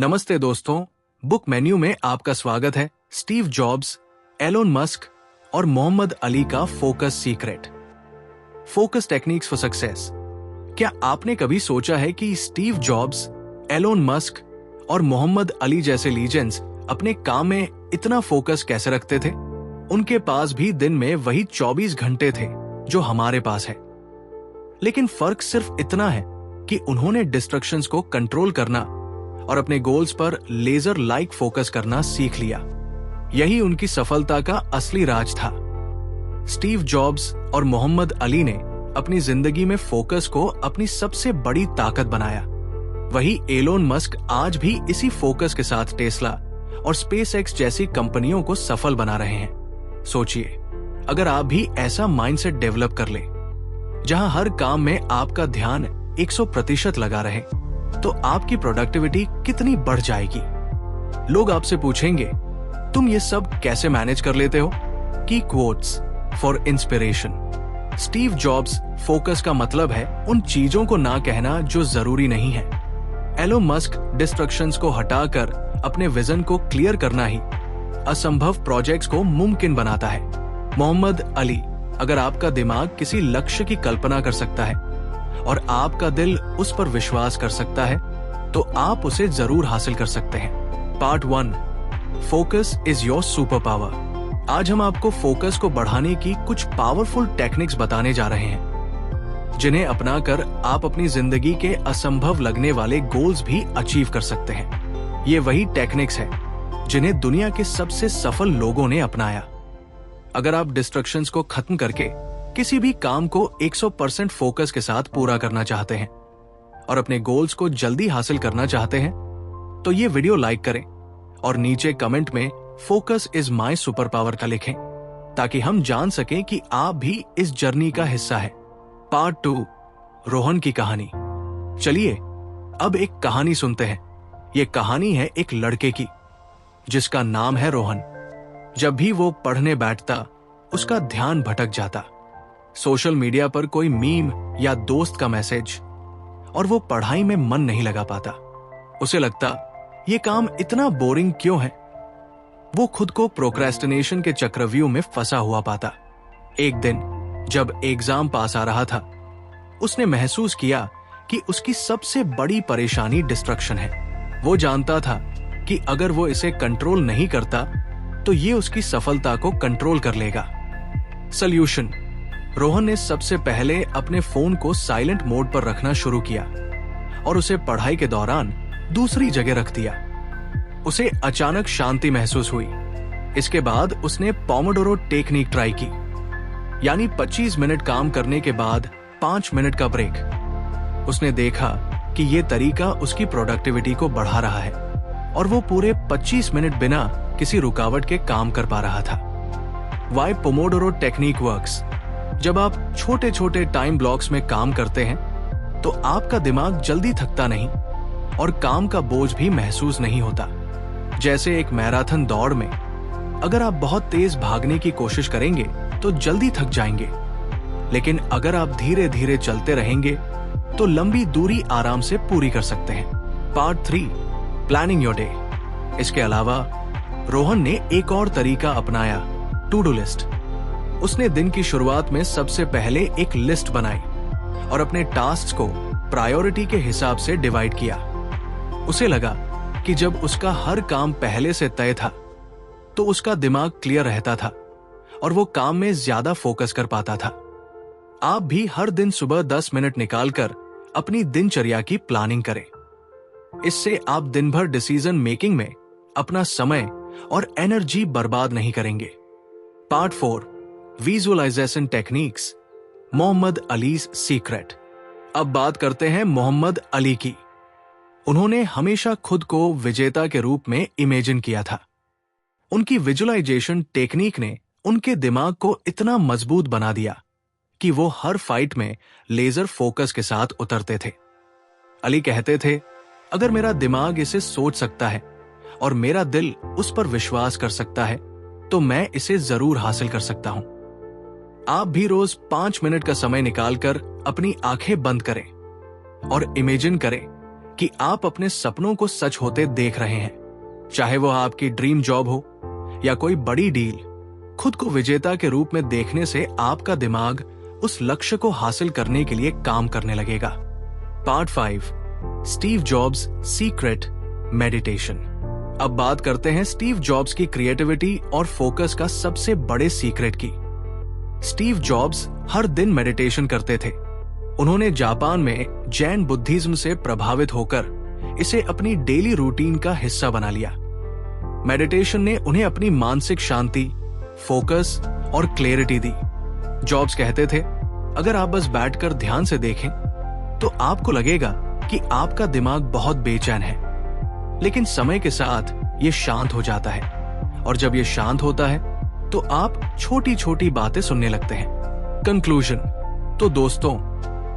नमस्ते दोस्तों, book menu में आपका स्वागत है। स्टीव जॉब्स, एलोन मस्क और मोहम्मद अली का focus secret, focus techniques for success. क्या आपने कभी सोचा है कि स्टीव जॉब्स, एलोन मस्क और मोहम्मद अली जैसे लीजेंड्स अपने काम में इतना फोकस कैसे रखते थे? उनके पास भी दिन में वही 24 घंटे थे जो हमारे पास है, लेकिन फर्क सिर्फ इतना है कि उन्होंने डिस्ट्रैक्शंस को कंट्रोल करना और अपने गोल्स पर लेजर लाइक फोकस करना सीख लिया। यही उनकी सफलता का असली राज था। स्टीव जॉब्स और मोहम्मद अली ने अपनी जिंदगी में फोकस को अपनी सबसे बड़ी ताकत बनाया। वही एलोन मस्क आज भी इसी फोकस के साथ टेस्ला और स्पेसएक्स जैसी कंपनियों को सफल बना रहे हैं। सोचिए, अगर आप भी ऐसा माइंडसेट डेवलप कर ले जहां हर काम में आपका ध्यान 100% लगा रहे, तो आपकी प्रोडक्टिविटी कितनी बढ़ जाएगी। लोग आपसे पूछेंगे, तुम ये सब कैसे मैनेज कर लेते हो? की quotes for inspiration. Steve jobs, focus का मतलब है उन चीजों को ना कहना जो जरूरी नहीं है। एलोन मस्क, डिस्ट्रैक्शंस को हटाकर अपने विजन को क्लियर करना ही असंभव प्रोजेक्ट्स को मुमकिन बनाता है। मोहम्मद अली, अगर आपका दिमाग किसी लक्ष्य की कल्पना कर सकता है और आपका दिल उस पर विश्वास कर सकता है, तो आप उसे जरूर हासिल कर सकते हैं। Part 1, focus is your super power. आज हम आपको फोकस को बढ़ाने की कुछ पावरफुल टेक्निक्स बताने जा रहे हैं, जिन्हें अपनाकर आप अपनी जिंदगी के असंभव लगने वाले गोल्स भी अचीव कर सकते हैं। ये वही टेक्निक्स है जिन्हें दुनिया के सबसे सफल लोगों ने अपनाया। अगर आप डिस्ट्रैक्शंस को खत्म करके किसी भी काम को 100% फोकस के साथ पूरा करना चाहते हैं और अपने गोल्स को जल्दी हासिल करना चाहते हैं, तो ये वीडियो लाइक करें और नीचे कमेंट में focus is my super power का लिखें, ताकि हम जान सकें कि आप भी इस जर्नी का हिस्सा है। पार्ट 2, रोहन की कहानी। चलिए अब एक कहानी सुनते हैं। ये कहानी है एक लड़के की जिसका नाम है रोहन। जब भी वो पढ़ने बैठता, उसका ध्यान भटक जाता। सोशल मीडिया पर कोई मीम या दोस्त का मैसेज, और वो पढ़ाई में मन नहीं लगा पाता। उसे लगता, ये काम इतना बोरिंग क्यों है? वो खुद को प्रोक्रेस्टिनेशन के चक्रव्यूह में फंसा हुआ पाता। एक दिन जब एग्जाम पास आ रहा था, उसने महसूस किया कि उसकी सबसे बड़ी परेशानी डिस्ट्रैक्शन है। वो जानता था कि अगर वो इसे कंट्रोल नहीं करता, तो ये उसकी सफलता को कंट्रोल कर लेगा। सॉल्यूशन: रोहन ने सबसे पहले अपने फोन को साइलेंट मोड पर रखना शुरू किया और उसे पढ़ाई के दौरान दूसरी जगह रख दिया। उसे अचानक शांति महसूस हुई। इसके बाद उसने पोमोडोरो टेक्निक ट्राई की, यानी 25 मिनट काम करने के बाद 5 मिनट का ब्रेक। उसने देखा कि यह तरीका उसकी प्रोडक्टिविटी को बढ़ा रहा है और वो पूरे 25 मिनट बिना किसी रुकावट के काम कर पा रहा था। वाई पोमोडोरो टेक्निक वर्क्स: जब आप छोटे छोटे टाइम ब्लॉक्स में काम करते हैं, तो आपका दिमाग जल्दी थकता नहीं और काम का बोझ भी महसूस नहीं होता। जैसे एक मैराथन दौड़ में अगर आप बहुत तेज भागने की कोशिश करेंगे तो जल्दी थक जाएंगे, लेकिन अगर आप धीरे धीरे चलते रहेंगे तो लंबी दूरी आराम से पूरी कर सकते हैं। Part 3, planning your day. इसके अलावा रोहन ने एक और तरीका अपनाया, टू डू लिस्ट। उसने दिन की शुरुआत में सबसे पहले एक लिस्ट बनाई और अपने टास्क को प्रायोरिटी के हिसाब से डिवाइड किया। उसे लगा कि जब उसका हर काम पहले से तय था, तो उसका दिमाग क्लियर रहता था और वो काम में ज्यादा फोकस कर पाता था। आप भी हर दिन सुबह 10 मिनट निकालकर अपनी दिनचर्या की प्लानिंग करें। इससे आप दिन भर डिसीजन मेकिंग में अपना समय और एनर्जी बर्बाद नहीं करेंगे। Part 4, visualization techniques, Muhammad Ali's secret. अब बात करते हैं मोहम्मद अली की। उन्होंने हमेशा खुद को विजेता के रूप में इमेजिन किया था। उनकी विजुअलाइजेशन टेक्निक ने उनके दिमाग को इतना मजबूत बना दिया कि वो हर फाइट में लेजर फोकस के साथ उतरते थे। अली कहते थे, अगर मेरा दिमाग इसे सोच सकता है और मेरा दिल उस पर विश्वास कर सकता है, तो मैं इसे जरूर हासिल कर सकता हूं। आप भी रोज 5 मिनट का समय निकालकर अपनी आंखें बंद करें और इमेजिन करें कि आप अपने सपनों को सच होते देख रहे हैं, चाहे वो आपकी ड्रीम जॉब हो या कोई बड़ी डील। खुद को विजेता के रूप में देखने से आपका दिमाग उस लक्ष्य को हासिल करने के लिए काम करने लगेगा। Part 5, Steve jobs secret meditation. अब बात करते हैं स्टीव जॉब्स की क्रिएटिविटी और फोकस का सबसे बड़े सीक्रेट की। स्टीव जॉब्स हर दिन मेडिटेशन करते थे। उन्होंने जापान में जैन बुद्धिज्म से प्रभावित होकर इसे अपनी डेली रूटीन का हिस्सा बना लिया। मेडिटेशन ने उन्हें अपनी मानसिक शांति, फोकस और क्लैरिटी दी। जॉब्स कहते थे, अगर आप बस बैठकर ध्यान से देखें तो आपको लगेगा कि आपका दिमाग बहुत बेचैन है, लेकिन समय के साथ ये शांत हो जाता है, और जब ये शांत होता है तो आप छोटी छोटी बातें सुनने लगते हैं। कंक्लूजन। तो दोस्तों,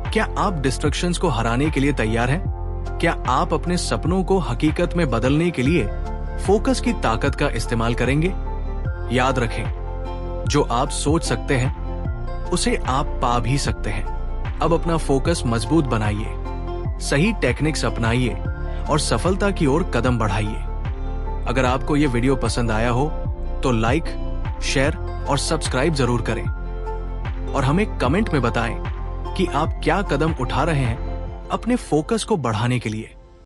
क्या आप डिस्ट्रैक्शंस को हराने के लिए तैयार हैं? क्या आप अपने सपनों को हकीकत में बदलने के लिए फोकस की ताकत का इस्तेमाल करेंगे? याद रखें, जो आप सोच सकते हैं उसे आप पा भी सकते हैं। अब अपना फोकस मजबूत बनाइए, सही टेक्निक्स अपनाइए और सफलता की ओर कदम बढ़ाइए। अगर आपको यह वीडियो पसंद आया हो तो लाइक, शेयर और सब्सक्राइब जरूर करें, और हमें कमेंट में बताएं कि आप क्या कदम उठा रहे हैं अपने फोकस को बढ़ाने के लिए।